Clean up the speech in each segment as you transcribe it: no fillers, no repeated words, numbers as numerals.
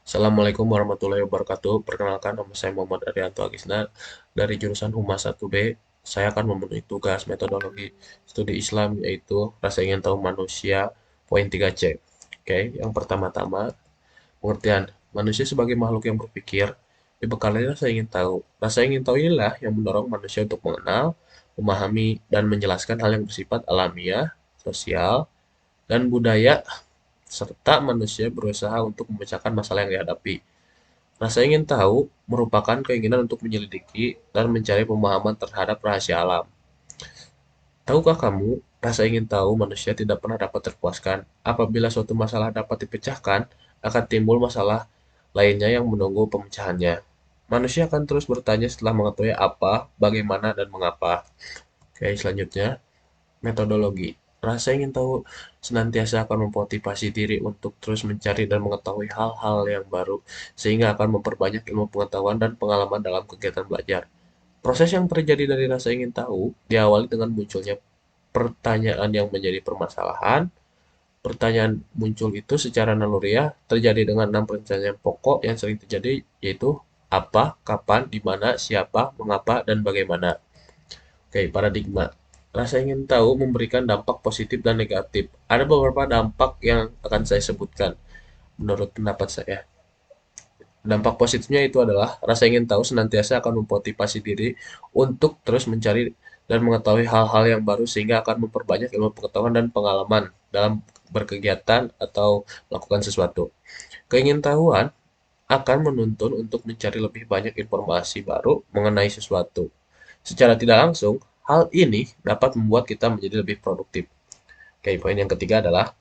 Assalamualaikum warahmatullahi wabarakatuh. Perkenalkan, nama saya Muhammad Arianto Agisna dari jurusan Humas 1B. Saya akan memenuhi tugas metodologi studi Islam yaitu rasa ingin tahu manusia poin 3C. Oke, yang pertama-tama pengertian manusia sebagai makhluk yang berpikir dibekali rasa ingin tahu. Rasa ingin tahu inilah yang mendorong manusia untuk mengenal, memahami, dan menjelaskan hal yang bersifat alamiah, sosial, dan budaya serta manusia berusaha untuk memecahkan masalah yang dihadapi. Rasa ingin tahu merupakan keinginan untuk menyelidiki dan mencari pemahaman terhadap rahasia alam. Tahukah kamu, rasa ingin tahu manusia tidak pernah dapat terpuaskan. Apabila suatu masalah dapat dipecahkan, akan timbul masalah lainnya yang menunggu pemecahannya. Manusia akan terus bertanya setelah mengetahui apa, bagaimana, dan mengapa. Oke, selanjutnya, metodologi. Rasa ingin tahu senantiasa akan memotivasi diri untuk terus mencari dan mengetahui hal-hal yang baru, sehingga akan memperbanyak ilmu pengetahuan dan pengalaman dalam kegiatan belajar. Proses yang terjadi dari rasa ingin tahu diawali dengan munculnya pertanyaan yang menjadi permasalahan. Pertanyaan muncul itu secara naluriah terjadi dengan 6 pertanyaan pokok yang sering terjadi, yaitu apa, kapan, di mana, siapa, mengapa, dan bagaimana. Oke, paradigma. Rasa ingin tahu memberikan dampak positif dan negatif. Ada beberapa dampak yang akan saya sebutkan menurut pendapat saya. Dampak positifnya itu adalah rasa ingin tahu senantiasa akan memotivasi diri untuk terus mencari dan mengetahui hal-hal yang baru sehingga akan memperbanyak ilmu pengetahuan dan pengalaman dalam berkegiatan atau melakukan sesuatu. Keingintahuan akan menuntun untuk mencari lebih banyak informasi baru mengenai sesuatu. Secara tidak langsung, hal ini dapat membuat kita menjadi lebih produktif. Oke, poin yang ketiga adalah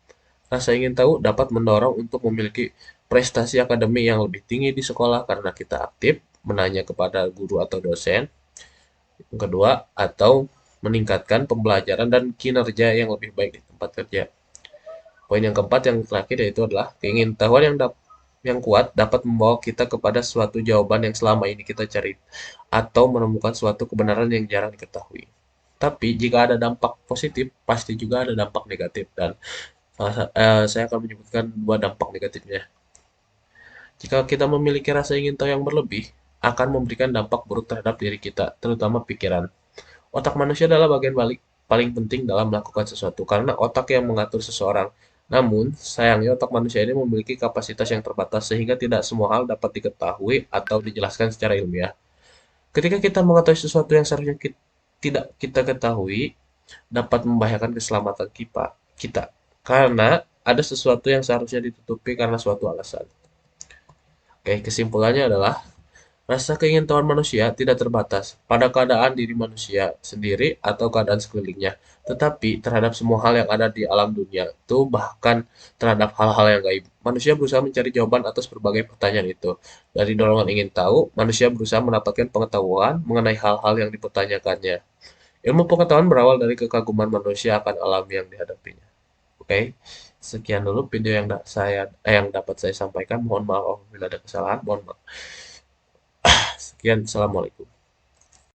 rasa ingin tahu dapat mendorong untuk memiliki prestasi akademik yang lebih tinggi di sekolah karena kita aktif menanya kepada guru atau dosen. Yang kedua, atau meningkatkan pembelajaran dan kinerja yang lebih baik di tempat kerja. Poin yang keempat yang terakhir yaitu adalah keingintahuan yang kuat dapat membawa kita kepada suatu jawaban yang selama ini kita cari atau menemukan suatu kebenaran yang jarang diketahui. Tapi jika ada dampak positif, pasti juga ada dampak negatif dan saya akan menyebutkan dua dampak negatifnya. Jika kita memiliki rasa ingin tahu yang berlebih, akan memberikan dampak buruk terhadap diri kita, terutama pikiran. Otak manusia adalah bagian paling penting dalam melakukan sesuatu karena otak yang mengatur seseorang. Namun, sayangnya otak manusia ini memiliki kapasitas yang terbatas sehingga tidak semua hal dapat diketahui atau dijelaskan secara ilmiah. Ketika kita mengetahui sesuatu yang seharusnya tidak kita ketahui, dapat membahayakan keselamatan kita. Karena ada sesuatu yang seharusnya ditutupi karena suatu alasan. Oke, kesimpulannya adalah rasa keingintahuan manusia tidak terbatas pada keadaan diri manusia sendiri atau keadaan sekelilingnya, tetapi terhadap semua hal yang ada di alam dunia, itu bahkan terhadap hal-hal yang gaib. Manusia berusaha mencari jawaban atas berbagai pertanyaan itu. Dari dorongan ingin tahu, manusia berusaha mendapatkan pengetahuan mengenai hal-hal yang dipertanyakannya. Ilmu pengetahuan berawal dari kekaguman manusia akan alam yang dihadapinya. Oke, sekian dulu video yang dapat saya sampaikan. Mohon maaf apabila ada kesalahan. Mohon maaf. Sekian, assalamualaikum.